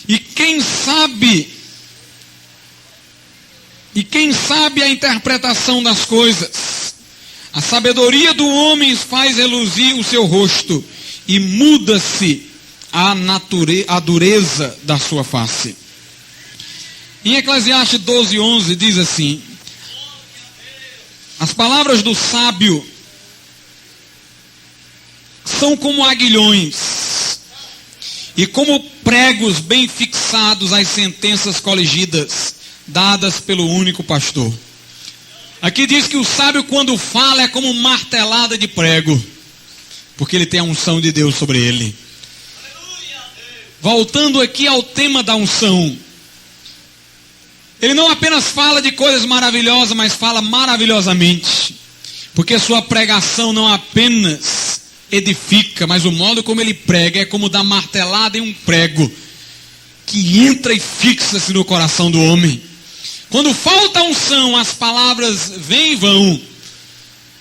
Speaker 1: E quem sabe a interpretação das coisas? A sabedoria do homem faz reluzir o seu rosto e muda-se a dureza da sua face. Em Eclesiastes 12:11 diz assim: as palavras do sábio são como aguilhões e como pregos bem fixados às sentenças coligidas, dadas pelo único pastor. Aqui diz que o sábio, quando fala, é como martelada de prego, porque ele tem a unção de Deus sobre ele. Voltando aqui ao tema da unção, ele não apenas fala de coisas maravilhosas, mas fala maravilhosamente, porque sua pregação não apenas edifica, mas o modo como ele prega é como dar martelada em um prego, que entra e fixa-se no coração do homem. Quando falta unção, as palavras vêm e vão.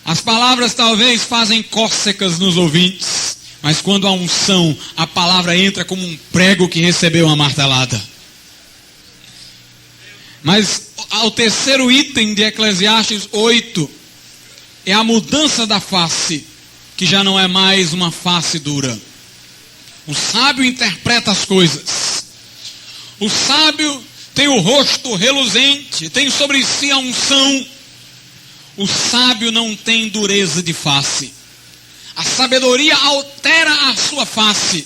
Speaker 1: As palavras talvez fazem cócegas nos ouvintes, mas quando há unção, a palavra entra como um prego que recebeu uma martelada. Mas o terceiro item de Eclesiastes 8 é a mudança da face, que já não é mais uma face dura. O sábio interpreta as coisas. O sábio tem o rosto reluzente, tem sobre si a unção. O sábio não tem dureza de face. A sabedoria altera a sua face.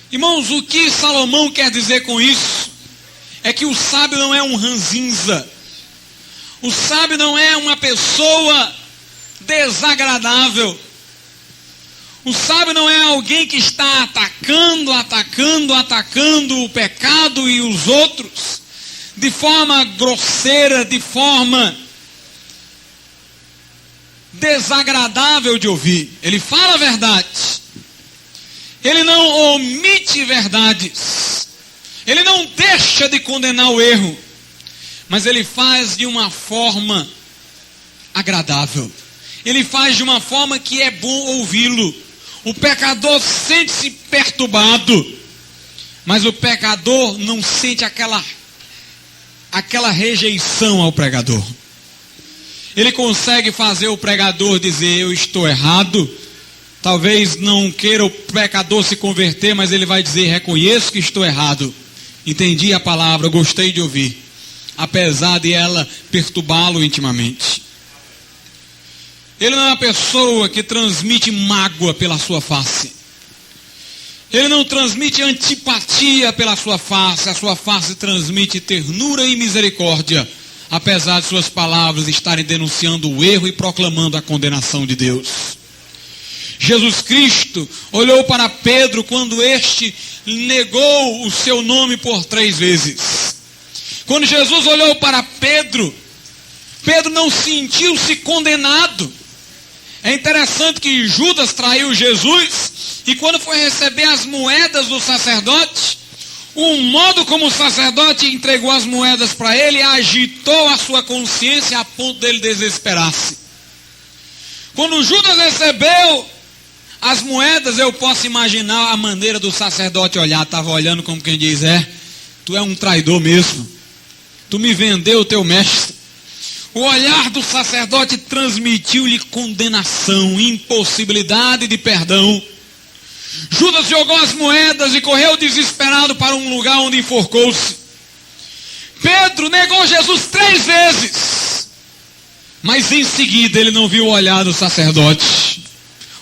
Speaker 1: Irmãos, o que Salomão quer dizer com isso? É que o sábio não é um ranzinza. O sábio não é uma pessoa desagradável. O sábio não é alguém que está atacando o pecado e os outros de forma grosseira, de forma desagradável de ouvir. Ele fala a verdade. Ele não omite verdades. Ele não deixa de condenar o erro. Mas ele faz de uma forma agradável. Ele faz de uma forma que é bom ouvi-lo. O pecador sente-se perturbado, mas o pecador não sente aquela rejeição ao pregador. Ele consegue fazer o pregador dizer: eu estou errado. Talvez não queira o pecador se converter, mas ele vai dizer: reconheço que estou errado. Entendi a palavra, gostei de ouvir. Apesar de ela perturbá-lo intimamente. Ele não é uma pessoa que transmite mágoa pela sua face. Ele não transmite antipatia pela sua face. A sua face transmite ternura e misericórdia, apesar de suas palavras estarem denunciando o erro e proclamando a condenação de Deus. Jesus Cristo olhou para Pedro quando este negou o seu nome por 3 vezes. Quando Jesus olhou para Pedro, Pedro não sentiu-se condenado. É interessante que Judas traiu Jesus, e quando foi receber as moedas do sacerdote, o modo como o sacerdote entregou as moedas para ele agitou a sua consciência a ponto dele desesperar-se. Quando Judas recebeu as moedas, eu posso imaginar a maneira do sacerdote olhar. Estava olhando como quem diz: tu é um traidor mesmo, tu me vendeu o teu mestre. O olhar do sacerdote transmitiu-lhe condenação, impossibilidade de perdão. Judas jogou as moedas e correu desesperado para um lugar onde enforcou-se. Pedro negou Jesus 3 vezes, mas em seguida ele não viu o olhar do sacerdote.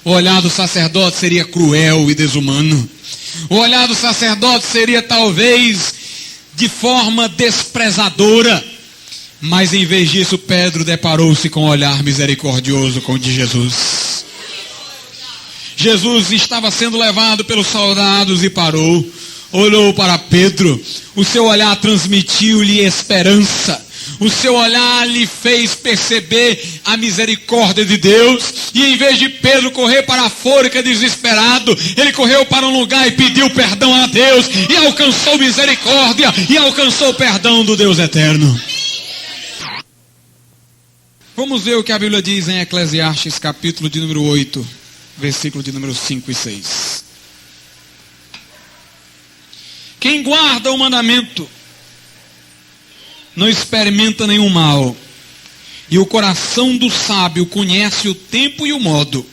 Speaker 1: O olhar do sacerdote seria cruel e desumano. O olhar do sacerdote seria talvez de forma desprezadora. Mas em vez disso, Pedro deparou-se com um olhar misericordioso como o de Jesus. Jesus estava sendo levado pelos soldados e parou. Olhou para Pedro. O seu olhar transmitiu-lhe esperança. O seu olhar lhe fez perceber a misericórdia de Deus. E em vez de Pedro correr para a forca desesperado, ele correu para um lugar e pediu perdão a Deus. E alcançou misericórdia. E alcançou perdão do Deus eterno. Vamos ver o que a Bíblia diz em Eclesiastes, capítulo de número 8, versículo de número 5 e 6. Quem guarda o mandamento não experimenta nenhum mal, e o coração do sábio conhece o tempo e o modo,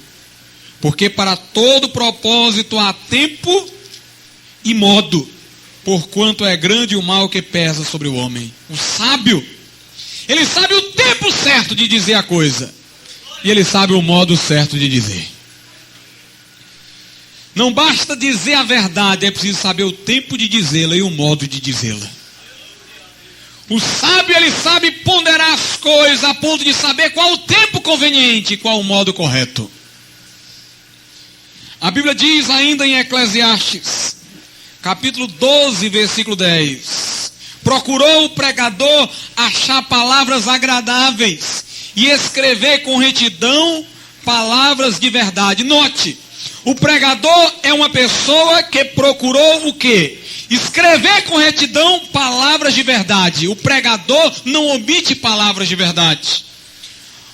Speaker 1: porque para todo propósito há tempo e modo, porquanto é grande o mal que pesa sobre o homem. O sábio, ele sabe o tempo certo de dizer a coisa, e ele sabe o modo certo de dizer. Não basta dizer a verdade, é preciso saber o tempo de dizê-la e o modo de dizê-la. O sábio, ele sabe ponderar as coisas a ponto de saber qual o tempo conveniente e qual o modo correto. A Bíblia diz ainda em Eclesiastes, capítulo 12, versículo 10. Procurou o pregador achar palavras agradáveis e escrever com retidão palavras de verdade. Note, o pregador é uma pessoa que procurou o quê? Escrever com retidão palavras de verdade. O pregador não omite palavras de verdade.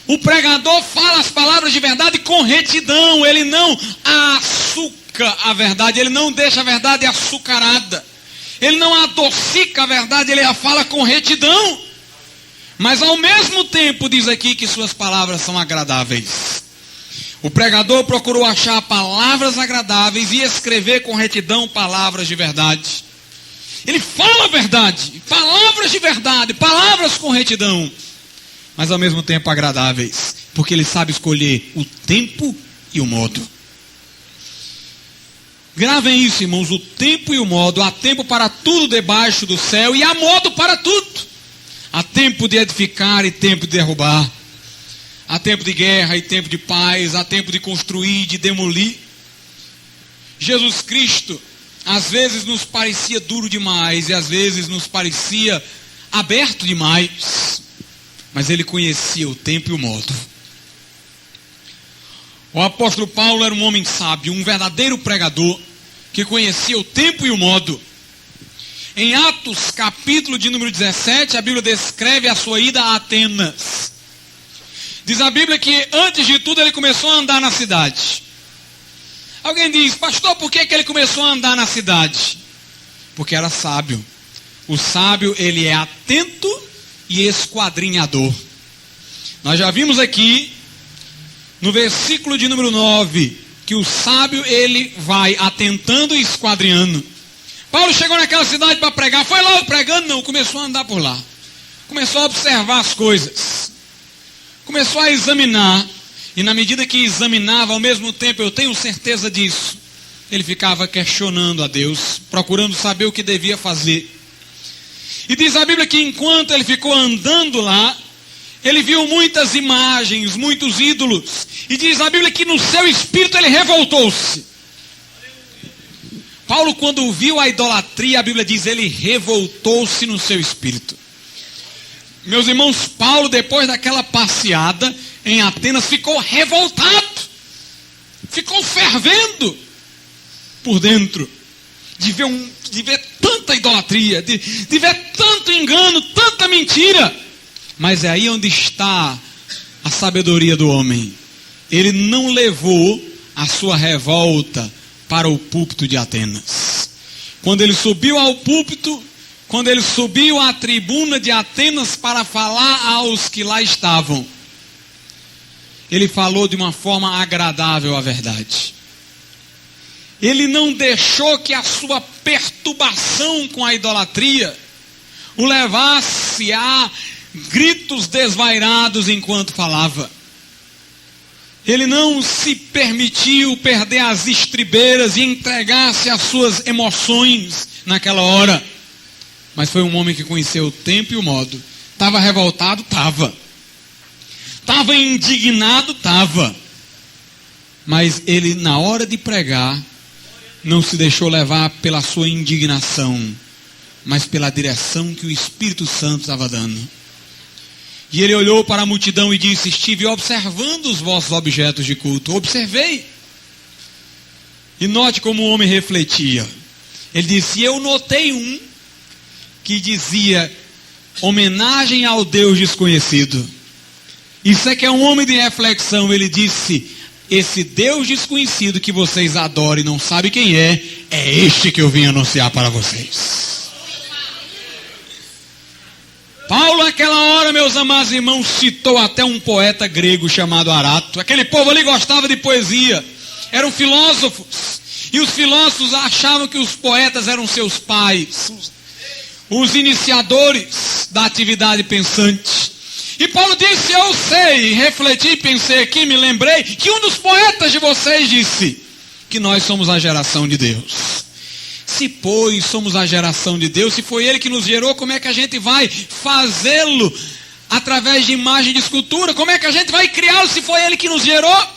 Speaker 1: O pregador fala as palavras de verdade com retidão. Ele não açuca a verdade, ele não deixa a verdade açucarada. Ele não adocica a verdade, ele a fala com retidão. Mas ao mesmo tempo diz aqui que suas palavras são agradáveis. O pregador procurou achar palavras agradáveis e escrever com retidão palavras de verdade. Ele fala a verdade, palavras de verdade, palavras com retidão, mas ao mesmo tempo agradáveis, porque ele sabe escolher o tempo e o modo. Gravem isso, irmãos, o tempo e o modo. Há tempo para tudo debaixo do céu e há modo para tudo. Há tempo de edificar e tempo de derrubar. Há tempo de guerra e tempo de paz. Há tempo de construir e de demolir. Jesus Cristo, às vezes nos parecia duro demais e às vezes nos parecia aberto demais. Mas ele conhecia o tempo e o modo. O apóstolo Paulo era um homem sábio, um verdadeiro pregador, que conhecia o tempo e o modo. Em Atos, capítulo de número 17, a Bíblia descreve a sua ida a Atenas. Diz a Bíblia que antes de tudo ele começou a andar na cidade. Alguém diz: pastor, por que ele começou a andar na cidade? Porque era sábio. O sábio, ele é atento e esquadrinhador. Nós já vimos aqui no versículo de número 9, que o sábio, ele vai atentando e esquadrinhando. Paulo chegou naquela cidade para pregar, foi logo pregando? Não, começou a andar por lá. Começou a observar as coisas. Começou a examinar. E na medida que examinava, ao mesmo tempo, eu tenho certeza disso, ele ficava questionando a Deus, procurando saber o que devia fazer. E diz a Bíblia que enquanto ele ficou andando lá, Ele viu muitas imagens, muitos ídolos. E diz a Bíblia que no seu espírito ele revoltou-se. Paulo, quando viu a idolatria, a Bíblia diz, ele revoltou-se no seu espírito. Meus irmãos, Paulo, depois daquela passeada em Atenas, ficou revoltado. Ficou fervendo por dentro. De ver tanta idolatria, de ver tanto engano, tanta mentira. Mas é aí onde está a sabedoria do homem. Ele não levou a sua revolta para o púlpito de Atenas. Quando ele subiu ao púlpito, quando ele subiu à tribuna de Atenas para falar aos que lá estavam, ele falou de uma forma agradável à verdade. Ele não deixou que a sua perturbação com a idolatria o levasse a gritos desvairados enquanto falava. Ele não se permitiu perder as estribeiras e entregar-se às suas emoções naquela hora. Mas foi um homem que conheceu o tempo e o modo. Estava revoltado? Estava. Estava indignado? Estava. Mas ele, na hora de pregar, não se deixou levar pela sua indignação, mas pela direção que o Espírito Santo estava dando. E ele olhou para a multidão e disse: estive observando os vossos objetos de culto. Observei. E note como o homem refletia. Ele disse: eu notei um que dizia homenagem ao Deus desconhecido. Isso é que é um homem de reflexão. Ele disse: esse Deus desconhecido que vocês adoram e não sabem quem é este que eu vim anunciar para vocês. Paulo, naquela hora, meus amados irmãos, citou até um poeta grego chamado Arato. Aquele povo ali gostava de poesia, eram filósofos, e os filósofos achavam que os poetas eram seus pais, os iniciadores da atividade pensante. E Paulo disse: eu sei, refleti, pensei aqui, me lembrei que um dos poetas de vocês disse que nós somos a geração de Deus. Se, pois, somos a geração de Deus, se foi Ele que nos gerou, como é que a gente vai fazê-lo através de imagem de escultura? Como é que a gente vai criá-lo se foi Ele que nos gerou?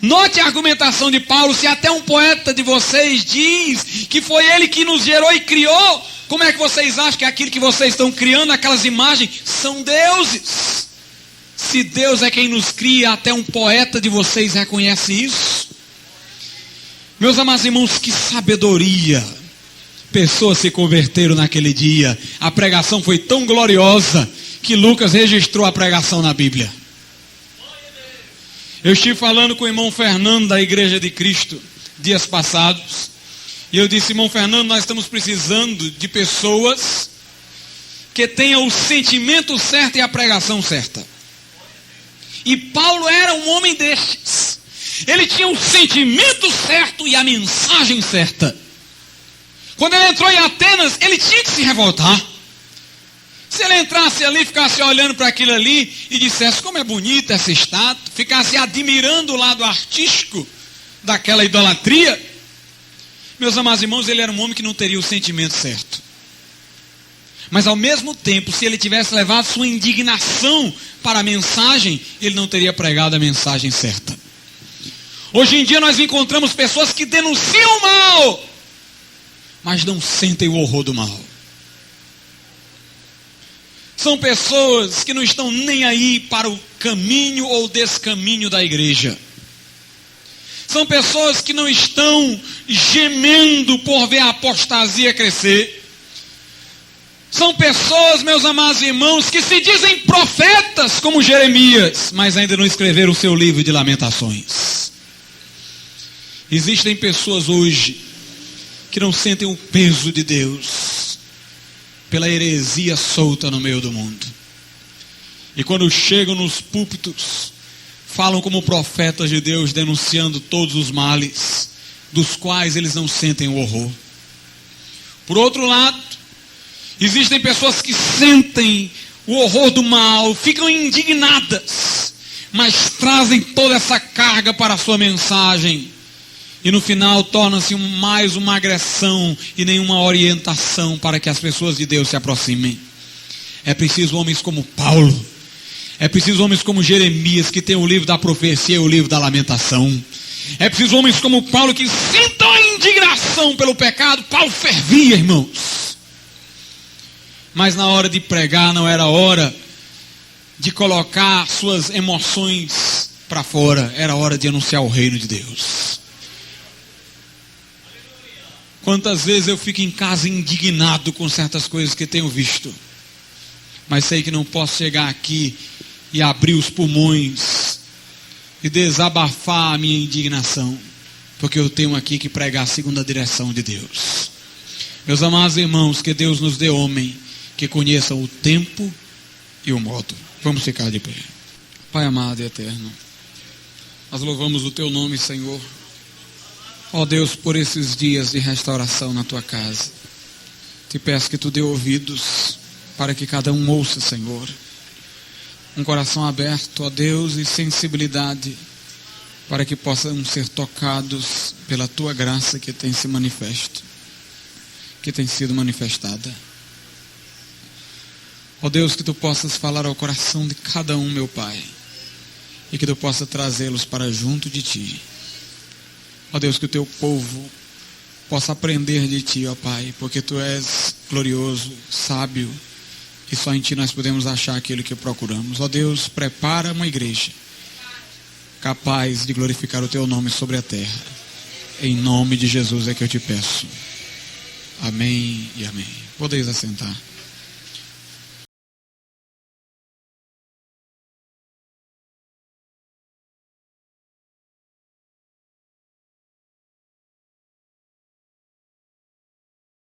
Speaker 1: Note a argumentação de Paulo. Se até um poeta de vocês diz que foi Ele que nos gerou e criou, como é que vocês acham que aquilo que vocês estão criando, aquelas imagens, são deuses? Se Deus é quem nos cria, até um poeta de vocês reconhece isso. Meus amados irmãos, que sabedoria. Pessoas se converteram naquele dia. A pregação foi tão gloriosa que Lucas registrou a pregação na Bíblia. Eu estive falando com o irmão Fernando da Igreja de Cristo dias passados. E eu disse: irmão Fernando, nós estamos precisando de pessoas que tenham o sentimento certo e a pregação certa. E Paulo era um homem destes. Ele tinha o sentimento certo e a mensagem certa. Quando ele entrou em Atenas, ele tinha que se revoltar. Se ele entrasse ali, ficasse olhando para aquilo ali e dissesse: como é bonita essa estátua, ficasse admirando o lado artístico daquela idolatria, meus amados irmãos, ele era um homem que não teria o sentimento certo. Mas ao mesmo tempo, se ele tivesse levado sua indignação para a mensagem, ele não teria pregado a mensagem certa. Hoje em dia nós encontramos pessoas que denunciam o mal, mas não sentem o horror do mal. São pessoas que não estão nem aí para o caminho ou descaminho da igreja. São pessoas que não estão gemendo por ver a apostasia crescer. São pessoas, meus amados irmãos, que se dizem profetas como Jeremias, mas ainda não escreveram o seu livro de lamentações. Existem pessoas hoje que não sentem o peso de Deus pela heresia solta no meio do mundo. E quando chegam nos púlpitos, falam como profetas de Deus, denunciando todos os males, dos quais eles não sentem o horror. Por outro lado, existem pessoas que sentem o horror do mal, ficam indignadas, mas trazem toda essa carga para a sua mensagem. E no final torna-se mais uma agressão e nenhuma orientação para que as pessoas de Deus se aproximem. É preciso homens como Paulo, É preciso homens como Jeremias, que tem o livro da profecia e o livro da lamentação. É preciso homens como Paulo, que sintam a indignação pelo pecado. Paulo fervia, irmãos. Mas na hora de pregar, não era hora de colocar suas emoções para fora. Era hora de anunciar o reino de Deus. Quantas vezes eu fico em casa indignado com certas coisas que tenho visto. Mas sei que não posso chegar aqui e abrir os pulmões e desabafar a minha indignação, porque eu tenho aqui que pregar segundo a direção de Deus. Meus amados irmãos, que Deus nos dê homem que conheçam o tempo e o modo. Vamos ficar de pé. Pai amado e eterno, nós louvamos o teu nome, Senhor. Ó Deus, por esses dias de restauração na tua casa, te peço que tu dê ouvidos para que cada um ouça, Senhor. Um coração aberto, ó Deus, e sensibilidade, para que possam ser tocados pela tua graça que tem se manifesto, que tem sido manifestada. Ó Deus, que tu possas falar ao coração de cada um, meu Pai, e que tu possa trazê-los para junto de ti. Ó Deus, que o teu povo possa aprender de ti, ó Pai, porque tu és glorioso, sábio, e só em ti nós podemos achar aquilo que procuramos. Ó Deus, prepara uma igreja capaz de glorificar o teu nome sobre a terra. Em nome de Jesus é que eu te peço. Amém e amém. Podeis assentar.